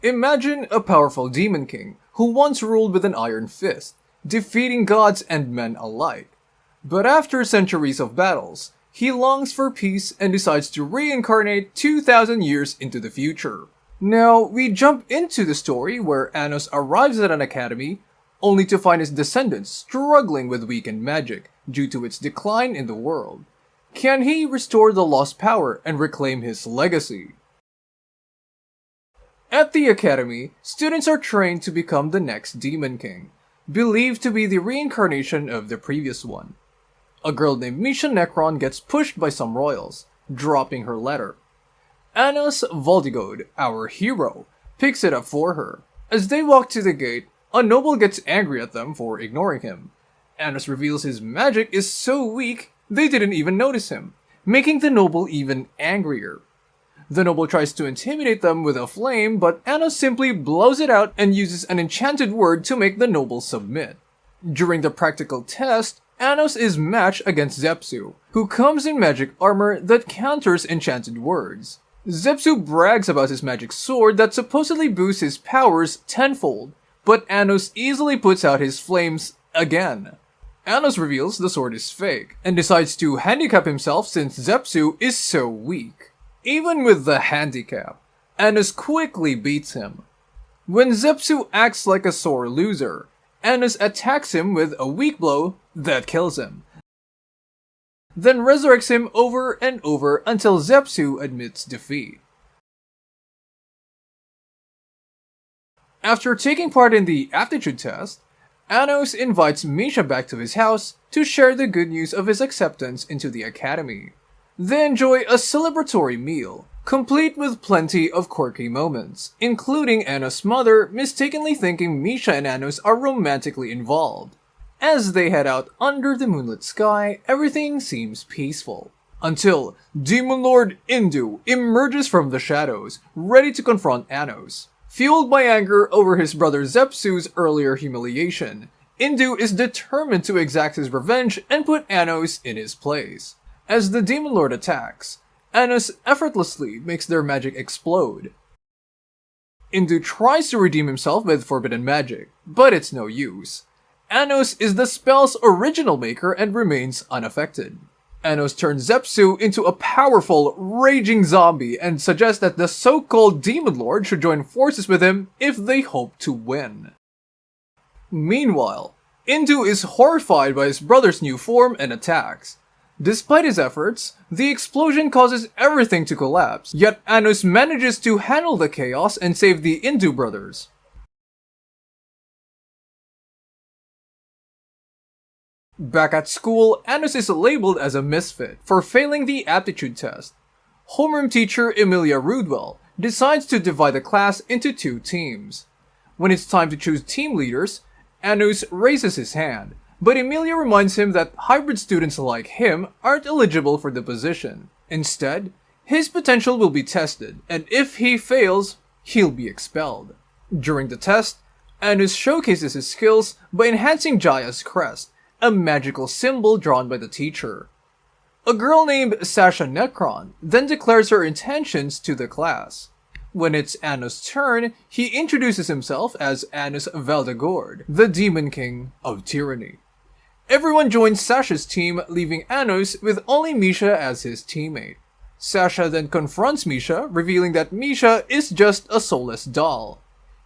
Imagine a powerful demon king who once ruled with an iron fist, defeating gods and men alike. But after centuries of battles, he longs for peace and decides to reincarnate 2,000 years into the future. Now, we jump into the story where Anos arrives at an academy, only to find his descendants struggling with weakened magic due to its decline in the world. Can he restore the lost power and reclaim his legacy? At the academy, students are trained to become the next Demon King, believed to be the reincarnation of the previous one. A girl named Misha Necron gets pushed by some royals, dropping her letter. Anos Voldigoad, our hero, picks it up for her. As they walk to the gate, a noble gets angry at them for ignoring him. Anos reveals his magic is so weak, they didn't even notice him, making the noble even angrier. The noble tries to intimidate them with a flame, but Anos simply blows it out and uses an enchanted word to make the noble submit. During the practical test, Anos is matched against Zepsu, who comes in magic armor that counters enchanted words. Zepsu brags about his magic sword that supposedly boosts his powers tenfold, but Anos easily puts out his flames again. Anos reveals the sword is fake, and decides to handicap himself since Zepsu is so weak. Even with the handicap, Anos quickly beats him. When Zepsu acts like a sore loser, Anos attacks him with a weak blow that kills him, then resurrects him over and over until Zepsu admits defeat. After taking part in the aptitude test, Anos invites Misha back to his house to share the good news of his acceptance into the academy. They enjoy a celebratory meal, complete with plenty of quirky moments, including Anos' mother mistakenly thinking Misha and Anos are romantically involved. As they head out under the moonlit sky, everything seems peaceful. Until Demon Lord Indu emerges from the shadows, ready to confront Anos. Fueled by anger over his brother Zepsu's earlier humiliation, Indu is determined to exact his revenge and put Anos in his place. As the Demon Lord attacks, Anos effortlessly makes their magic explode. Indu tries to redeem himself with forbidden magic, but it's no use. Anos is the spell's original maker and remains unaffected. Anos turns Zepsu into a powerful, raging zombie and suggests that the so-called Demon Lord should join forces with him if they hope to win. Meanwhile, Indu is horrified by his brother's new form and attacks. Despite his efforts, the explosion causes everything to collapse, yet Anos manages to handle the chaos and save the Indu brothers. Back at school, Anos is labeled as a misfit for failing the aptitude test. Homeroom teacher Emilia Rudwell decides to divide the class into two teams. When it's time to choose team leaders, Anos raises his hand, but Emilia reminds him that hybrid students like him aren't eligible for the position. Instead, his potential will be tested, and if he fails, he'll be expelled. During the test, Anos showcases his skills by enhancing Jaya's crest, a magical symbol drawn by the teacher. A girl named Sasha Necron then declares her intentions to the class. When it's Anos' turn, he introduces himself as Anos Voldigoad, the Demon King of Tyranny. Everyone joins Sasha's team, leaving Anos with only Misha as his teammate. Sasha then confronts Misha, revealing that Misha is just a soulless doll.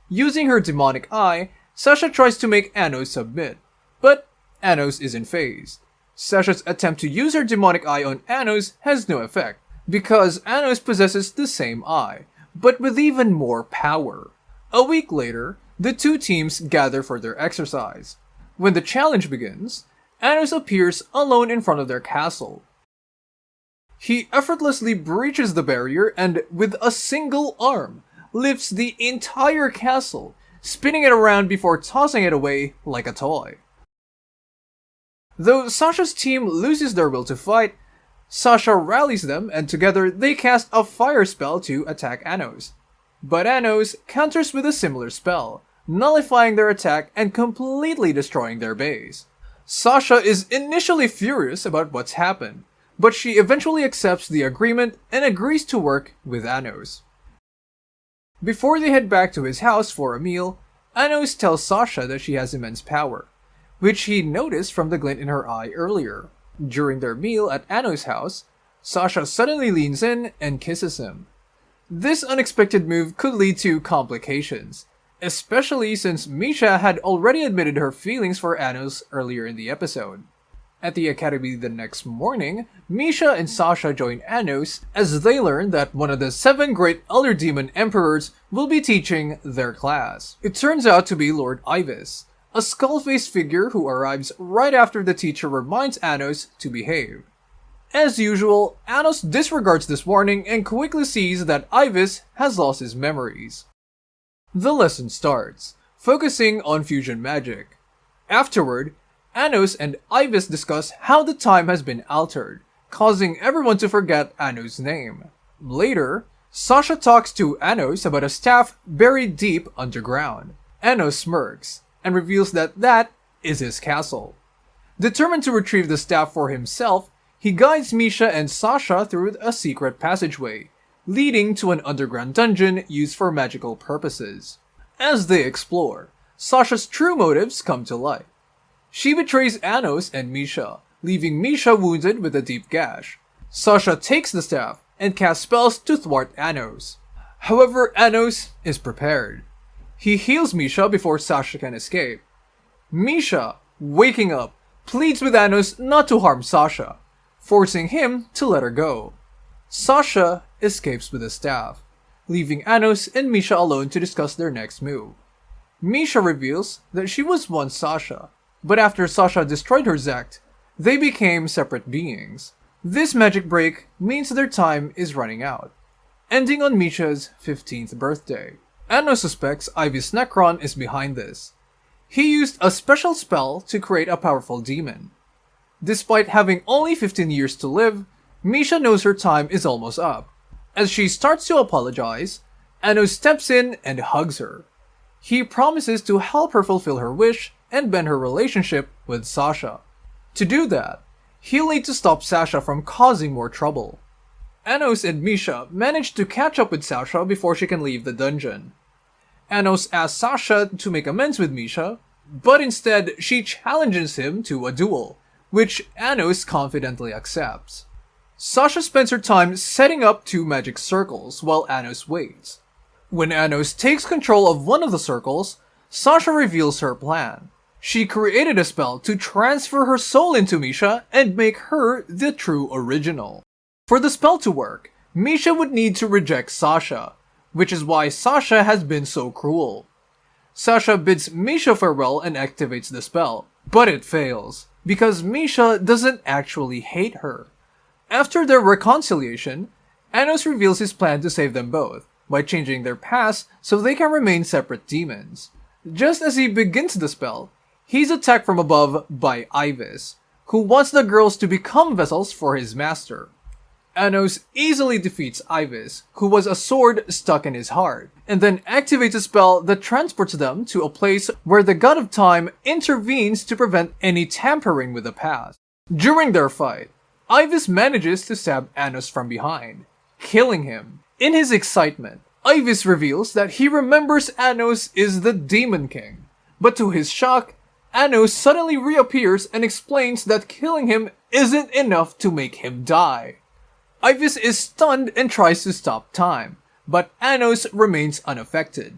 Using her demonic eye, Sasha tries to make Anos submit, but Anos isn't fazed. Sasha's attempt to use her demonic eye on Anos has no effect, because Anos possesses the same eye, but with even more power. A week later, the two teams gather for their exercise. When the challenge begins, Anos appears alone in front of their castle. He effortlessly breaches the barrier and, with a single arm, lifts the entire castle, spinning it around before tossing it away like a toy. Though Sasha's team loses their will to fight, Sasha rallies them and together they cast a fire spell to attack Anos. But Anos counters with a similar spell, nullifying their attack and completely destroying their base. Sasha is initially furious about what's happened, but she eventually accepts the agreement and agrees to work with Anos. Before they head back to his house for a meal, Anos tells Sasha that she has immense power, which he noticed from the glint in her eye earlier. During their meal at Anos' house, Sasha suddenly leans in and kisses him. This unexpected move could lead to complications, especially since Misha had already admitted her feelings for Anos earlier in the episode. At the academy the next morning, Misha and Sasha join Anos as they learn that one of the 7 great Elder Demon Emperors will be teaching their class. It turns out to be Lord Ivis, a skull-faced figure who arrives right after the teacher reminds Anos to behave. As usual, Anos disregards this warning and quickly sees that Ivis has lost his memories. The lesson starts, focusing on fusion magic. Afterward, Anos and Ivis discuss how the time has been altered, causing everyone to forget Anos' name. Later, Sasha talks to Anos about a staff buried deep underground. Anos smirks and reveals that that is his castle. Determined to retrieve the staff for himself, he guides Misha and Sasha through a secret passageway, leading to an underground dungeon used for magical purposes. As they explore, Sasha's true motives come to light. She betrays Anos and Misha, leaving Misha wounded with a deep gash. Sasha takes the staff and casts spells to thwart Anos. However, Anos is prepared. He heals Misha before Sasha can escape. Misha, waking up, pleads with Anos not to harm Sasha, forcing him to let her go. Sasha escapes with the staff, leaving Anos and Misha alone to discuss their next move. Misha reveals that she was once Sasha, but after Sasha destroyed her Zect, they became separate beings. This magic break means their time is running out, ending on Misha's 15th birthday. Anos suspects Ivy's Necron is behind this. He used a special spell to create a powerful demon. Despite having only 15 years to live, Misha knows her time is almost up. As she starts to apologize, Anos steps in and hugs her. He promises to help her fulfill her wish and mend her relationship with Sasha. To do that, he'll need to stop Sasha from causing more trouble. Anos and Misha manage to catch up with Sasha before she can leave the dungeon. Anos asks Sasha to make amends with Misha, but instead she challenges him to a duel, which Anos confidently accepts. Sasha spends her time setting up 2 magic circles while Anos waits. When Anos takes control of one of the circles, Sasha reveals her plan. She created a spell to transfer her soul into Misha and make her the true original. For the spell to work, Misha would need to reject Sasha, which is why Sasha has been so cruel. Sasha bids Misha farewell and activates the spell, but it fails, because Misha doesn't actually hate her. After their reconciliation, Anos reveals his plan to save them both, by changing their past so they can remain separate demons. Just as he begins the spell, he's attacked from above by Ivis, who wants the girls to become vessels for his master. Anos easily defeats Ivis, who was a sword stuck in his heart, and then activates a spell that transports them to a place where the god of time intervenes to prevent any tampering with the past. During their fight, Ivis manages to stab Anos from behind, killing him. In his excitement, Ivis reveals that he remembers Anos is the Demon King, but to his shock, Anos suddenly reappears and explains that killing him isn't enough to make him die. Ivis is stunned and tries to stop time, but Anos remains unaffected,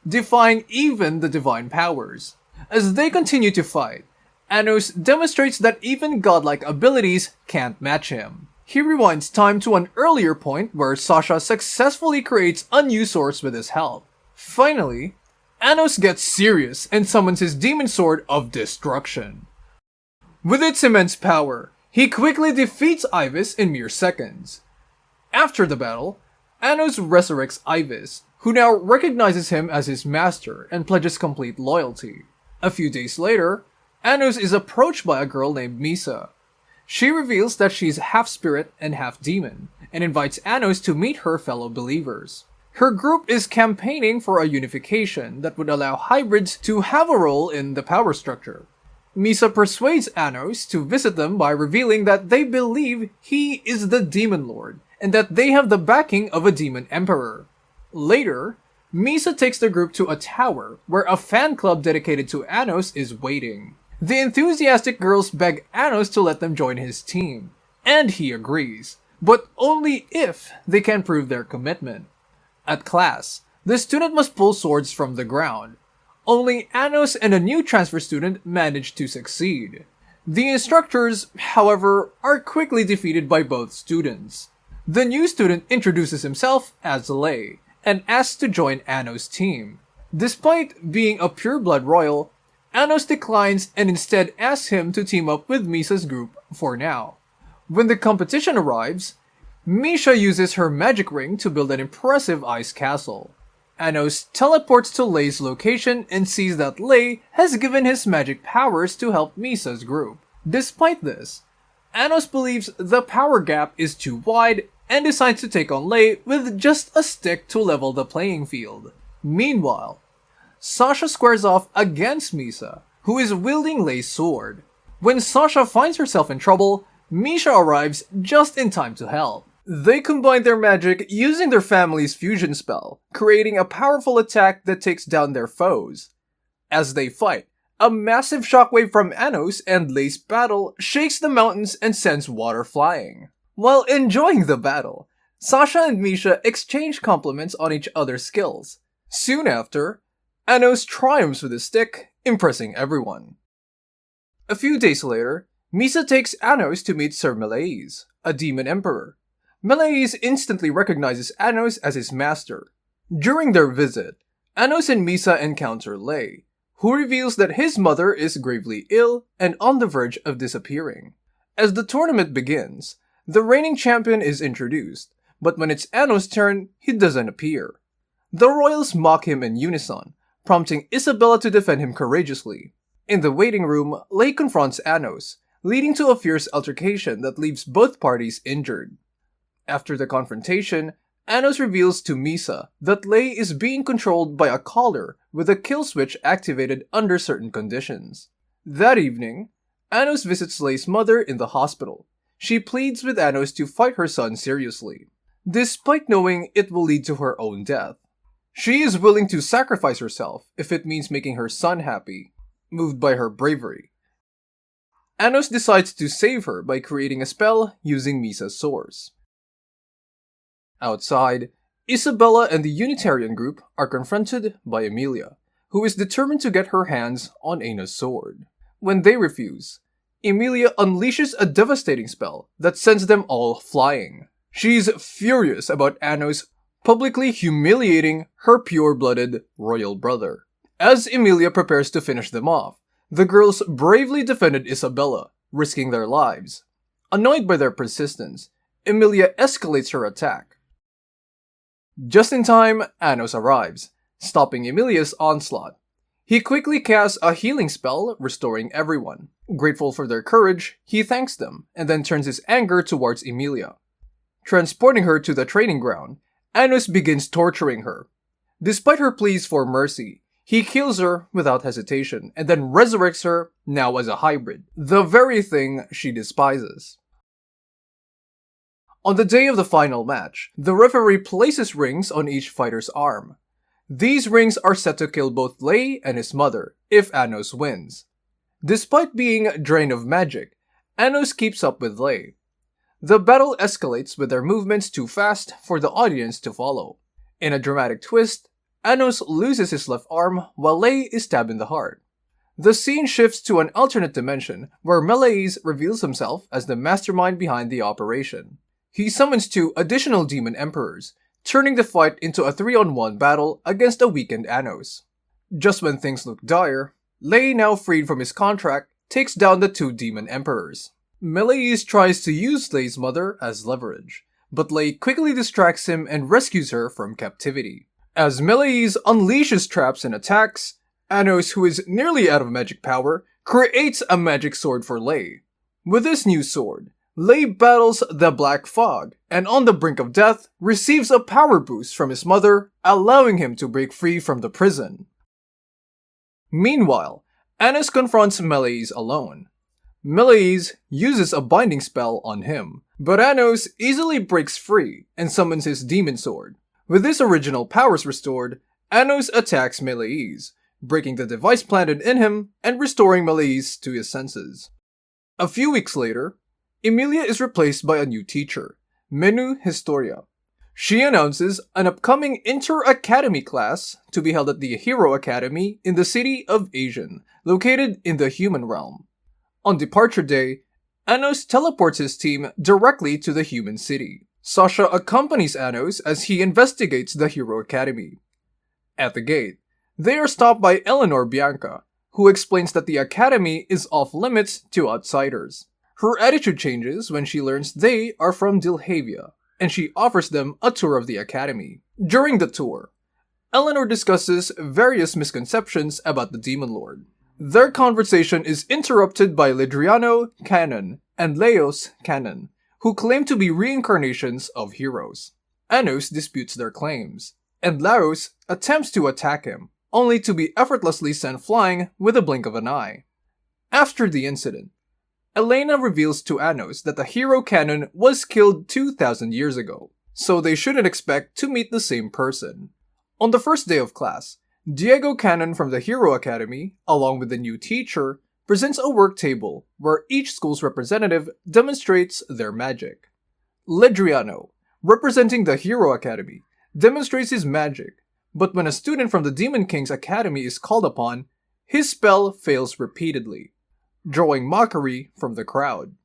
defying even the divine powers. As they continue to fight, Anos demonstrates that even godlike abilities can't match him. He rewinds time to an earlier point where Sasha successfully creates a new source with his help. Finally, Anos gets serious and summons his demon sword of destruction. With its immense power, he quickly defeats Ivis in mere seconds. After the battle, Anos resurrects Ivis, who now recognizes him as his master and pledges complete loyalty. A few days later, Anos is approached by a girl named Misa. She reveals that she's half spirit and half demon, and invites Anos to meet her fellow believers. Her group is campaigning for a unification that would allow hybrids to have a role in the power structure. Misa persuades Anos to visit them by revealing that they believe he is the Demon Lord, and that they have the backing of a Demon Emperor. Later, Misa takes the group to a tower where a fan club dedicated to Anos is waiting. The enthusiastic girls beg Anos to let them join his team, and he agrees, but only if they can prove their commitment. At class, the student must pull swords from the ground. Only Anos and a new transfer student manage to succeed. The instructors, however, are quickly defeated by both students. The new student introduces himself as Lei and asks to join Anos' team. Despite being a pureblood royal, Anos declines and instead asks him to team up with Misa's group for now. When the competition arrives, Misha uses her magic ring to build an impressive ice castle. Anos teleports to Lei's location and sees that Lei has given his magic powers to help Misa's group. Despite this, Anos believes the power gap is too wide and decides to take on Lei with just a stick to level the playing field. Meanwhile, Sasha squares off against Misa, who is wielding Lei's sword. When Sasha finds herself in trouble, Misha arrives just in time to help. They combine their magic using their family's fusion spell, creating a powerful attack that takes down their foes. As they fight, a massive shockwave from Anos and Lei's battle shakes the mountains and sends water flying. While enjoying the battle, Sasha and Misha exchange compliments on each other's skills. Soon after, Anos triumphs with his stick, impressing everyone. A few days later, Misa takes Anos to meet Sir Meleis, a demon emperor. Meleis instantly recognizes Anos as his master. During their visit, Anos and Misa encounter Lei, who reveals that his mother is gravely ill and on the verge of disappearing. As the tournament begins, the reigning champion is introduced, but when it's Anos' turn, he doesn't appear. The royals mock him in unison, prompting Isabella to defend him courageously. In the waiting room, Lei confronts Anos, leading to a fierce altercation that leaves both parties injured. After the confrontation, Anos reveals to Misa that Lei is being controlled by a collar with a kill switch activated under certain conditions. That evening, Anos visits Lei's mother in the hospital. She pleads with Anos to fight her son seriously, despite knowing it will lead to her own death. She is willing to sacrifice herself if it means making her son happy, moved by her bravery. Anos decides to save her by creating a spell using Misa's source. Outside, Isabella and the Unitarian group are confronted by Emilia, who is determined to get her hands on Anos' sword. When they refuse, Emilia unleashes a devastating spell that sends them all flying. She's furious about Anos publicly humiliating her pure-blooded royal brother. As Emilia prepares to finish them off, the girls bravely defended Isabella, risking their lives. Annoyed by their persistence, Emilia escalates her attack. Just in time, Anos arrives, stopping Emilia's onslaught. He quickly casts a healing spell, restoring everyone. Grateful for their courage, he thanks them, and then turns his anger towards Emilia. Transporting her to the training ground, Anos begins torturing her. Despite her pleas for mercy, he kills her without hesitation, and then resurrects her, now as a hybrid, the very thing she despises. On the day of the final match, the referee places rings on each fighter's arm. These rings are set to kill both Lei and his mother, if Anos wins. Despite being drained of magic, Anos keeps up with Lei. The battle escalates with their movements too fast for the audience to follow. In a dramatic twist, Anos loses his left arm while Lei is stabbed in the heart. The scene shifts to an alternate dimension where Meleis reveals himself as the mastermind behind the operation. He summons 2 additional demon emperors, turning the fight into a 3-on-1 battle against a weakened Anos. Just when things look dire, Lei, now freed from his contract, takes down the 2 demon emperors. Meleis tries to use Lei's mother as leverage, but Lei quickly distracts him and rescues her from captivity. As Meleis unleashes traps and attacks, Anos, who is nearly out of magic power, creates a magic sword for Lei. With this new sword, Lei battles the Black Fog, and on the brink of death, receives a power boost from his mother, allowing him to break free from the prison. Meanwhile, Anos confronts Meleis alone. Meleis uses a binding spell on him, but Anos easily breaks free and summons his demon sword. With his original powers restored, Anos attacks Meleis, breaking the device planted in him and restoring Meleis to his senses. A few weeks later, Emilia is replaced by a new teacher, Menu Historia. She announces an upcoming Inter-Academy class to be held at the Hero Academy in the city of Asian, located in the human realm. On departure day, Anos teleports his team directly to the human city. Sasha accompanies Anos as he investigates the Hero Academy. At the gate, they are stopped by Eleanor Bianca, who explains that the academy is off limits to outsiders. Her attitude changes when she learns they are from Dilhavia, and she offers them a tour of the academy. During the tour, Eleanor discusses various misconceptions about the Demon Lord. Their conversation is interrupted by Lidriano Canon and Leos Canon, who claim to be reincarnations of heroes. Anos disputes their claims, and Laos attempts to attack him, only to be effortlessly sent flying with a blink of an eye. After the incident, Elena reveals to Anos that the hero canon was killed 2,000 years ago, so they shouldn't expect to meet the same person. On the first day of class, Diego Cannon from the Hero Academy, along with the new teacher, presents a work table where each school's representative demonstrates their magic. Ledriano, representing the Hero Academy, demonstrates his magic, but when a student from the Demon King's Academy is called upon, his spell fails repeatedly, drawing mockery from the crowd.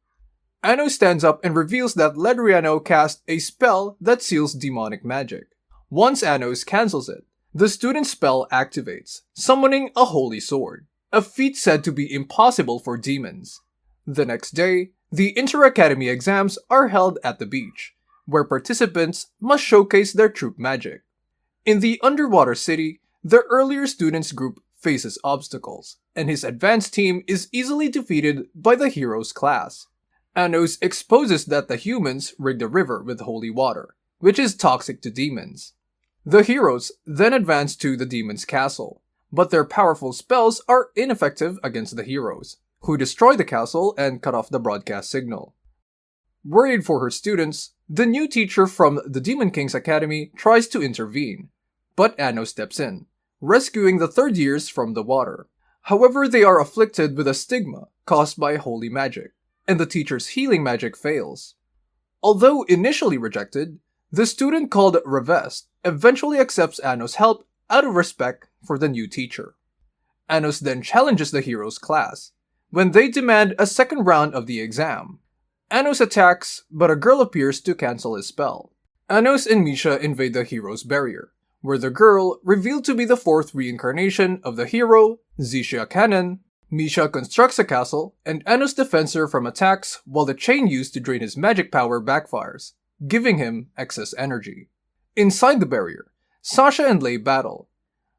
Ano stands up and reveals that Ledriano cast a spell that seals demonic magic. Once Anos cancels it, the student's spell activates, summoning a holy sword, a feat said to be impossible for demons. The next day, the Inter-Academy exams are held at the beach, where participants must showcase their troop magic. In the underwater city, the earlier students group faces obstacles, and his advanced team is easily defeated by the hero's class. Anos exposes that the humans rigged a river with holy water, which is toxic to demons. The heroes then advance to the demon's castle, but their powerful spells are ineffective against the heroes, who destroy the castle and cut off the broadcast signal. Worried for her students, the new teacher from the Demon King's Academy tries to intervene, but Ano steps in, rescuing the third years from the water. However, they are afflicted with a stigma caused by holy magic, and the teacher's healing magic fails. Although initially rejected, the student called Revest eventually accepts Anos' help out of respect for the new teacher. Anos then challenges the hero's class, when they demand a second round of the exam. Anos attacks, but a girl appears to cancel his spell. Anos and Misha invade the hero's barrier, where the girl, revealed to be the fourth reincarnation of the hero, Zixia Cannon. Misha constructs a castle, and Anos defends her from attacks while the chain used to drain his magic power backfires, giving him excess energy. Inside the barrier, Sasha and Lei battle.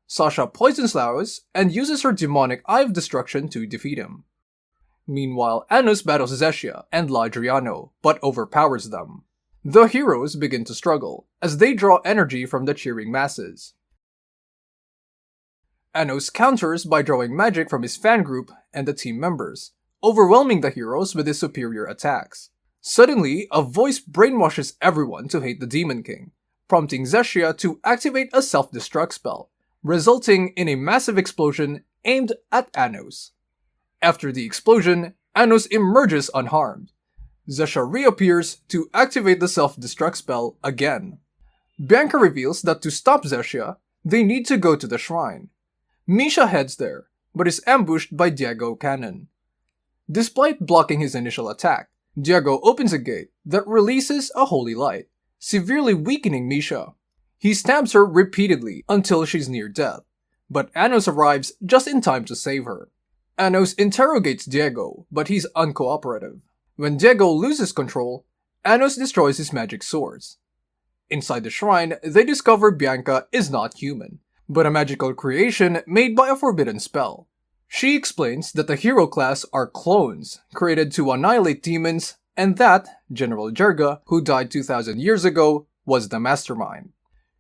Sasha poisons Laos and uses her demonic Eye of Destruction to defeat him. Meanwhile, Anos battles Zexia and Ladriano, but overpowers them. The heroes begin to struggle, as they draw energy from the cheering masses. Anos counters by drawing magic from his fan group and the team members, overwhelming the heroes with his superior attacks. Suddenly, a voice brainwashes everyone to hate the Demon King, prompting Zexia to activate a self-destruct spell, resulting in a massive explosion aimed at Anos. After the explosion, Anos emerges unharmed. Zexia reappears to activate the self-destruct spell again. Bianca reveals that to stop Zexia, they need to go to the shrine. Misha heads there, but is ambushed by Diego Cannon. Despite blocking his initial attack, Diego opens a gate that releases a holy light, severely weakening Misha. He stabs her repeatedly until she's near death, but Anos arrives just in time to save her. Anos interrogates Diego, but he's uncooperative. When Diego loses control, Anos destroys his magic swords. Inside the shrine, they discover Bianca is not human, but a magical creation made by a forbidden spell. She explains that the hero class are clones, created to annihilate demons, and that General Jerga, who died 2,000 years ago, was the mastermind.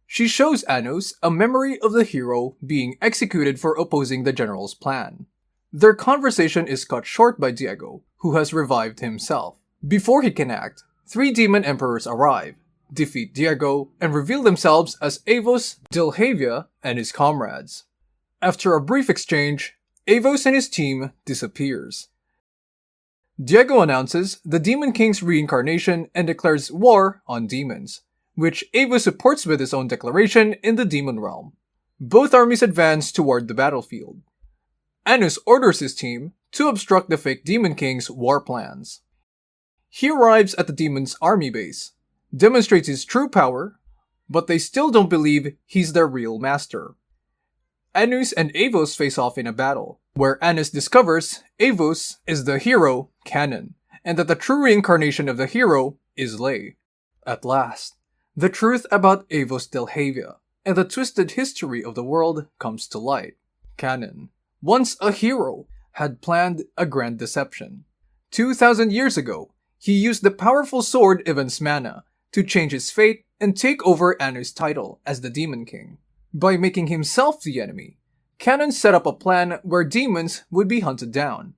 She shows Anos a memory of the hero being executed for opposing the general's plan. Their conversation is cut short by Diego, who has revived himself. Before he can act, 3 demon emperors arrive, defeat Diego, and reveal themselves as Avos, Dilhavia, and his comrades. After a brief exchange, Avos and his team disappears. Diego announces the Demon King's reincarnation and declares war on demons, which Avos supports with his own declaration in the Demon Realm. Both armies advance toward the battlefield. Anos orders his team to obstruct the fake Demon King's war plans. He arrives at the demon's army base, demonstrates his true power, but they still don't believe he's their real master. Anos and Avos face off in a battle, where Anos discovers Avos is the hero, Canon, and that the true reincarnation of the hero is Lei. At last, the truth about Avos Dilhavia and the twisted history of the world comes to light. Canon, once a hero, had planned a grand deception. 2,000 years ago, he used the powerful sword Ivan's mana to change his fate and take over Anos' title as the Demon King. By making himself the enemy, Canon set up a plan where demons would be hunted down,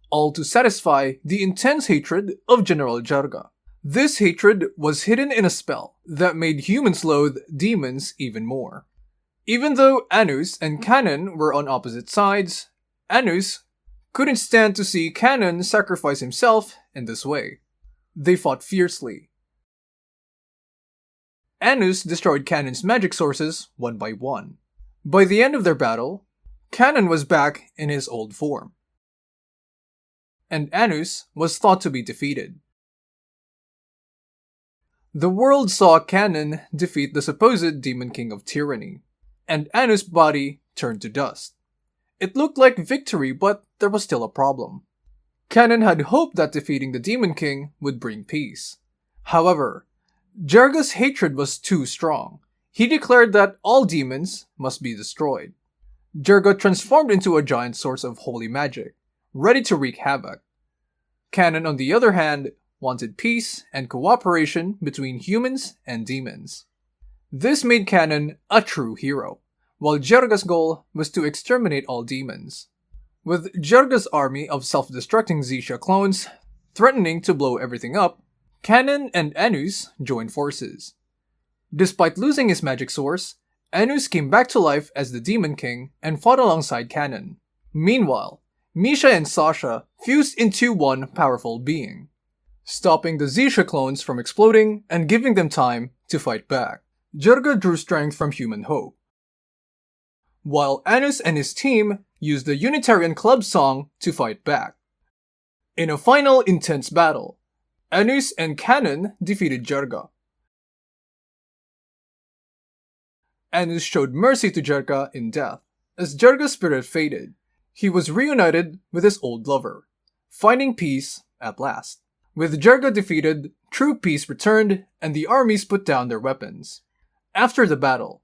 all to satisfy the intense hatred of General Jarga. This hatred was hidden in a spell that made humans loathe demons even more. Even though Anos and Canon were on opposite sides, Anos couldn't stand to see Canon sacrifice himself in this way. They fought fiercely. Anos destroyed Canon's magic sources one by one. By the end of their battle, Canon was back in his old form, and Anos was thought to be defeated. The world saw Canon defeat the supposed Demon King of Tyranny, and Anos' body turned to dust. It looked like victory, but there was still a problem. Canon had hoped that defeating the Demon King would bring peace. However, Jarga's hatred was too strong. He declared that all demons must be destroyed. Jarga transformed into a giant source of holy magic, ready to wreak havoc. Canon, on the other hand, wanted peace and cooperation between humans and demons. This made Canon a true hero, while Jarga's goal was to exterminate all demons. With Jarga's army of self-destructing Xisha clones threatening to blow everything up, Canon and Anos joined forces. Despite losing his magic source, Anos came back to life as the Demon King and fought alongside Canon. Meanwhile, Misha and Sasha fused into one powerful being, stopping the Xisha clones from exploding and giving them time to fight back. Jarga drew strength from human hope, while Anos and his team used the Unitarian Club song to fight back. In a final intense battle, Anos and Canon defeated Jarga. Anos showed mercy to Jarga in death. As Jarga's spirit faded, he was reunited with his old lover, finding peace at last. With Jarga defeated, true peace returned and the armies put down their weapons. After the battle,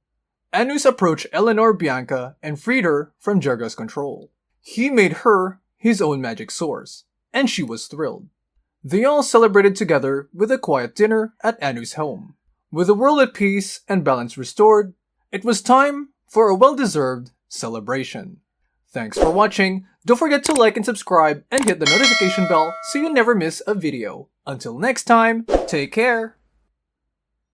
Anos approached Eleanor Bianca and freed her from Jarga's control. He made her his own magic source, and she was thrilled. They all celebrated together with a quiet dinner at Anos' home. With the world at peace and balance restored, it was time for a well-deserved celebration. Thanks for watching. Don't forget to like and subscribe and hit the notification bell so you never miss a video. Until next time, take care!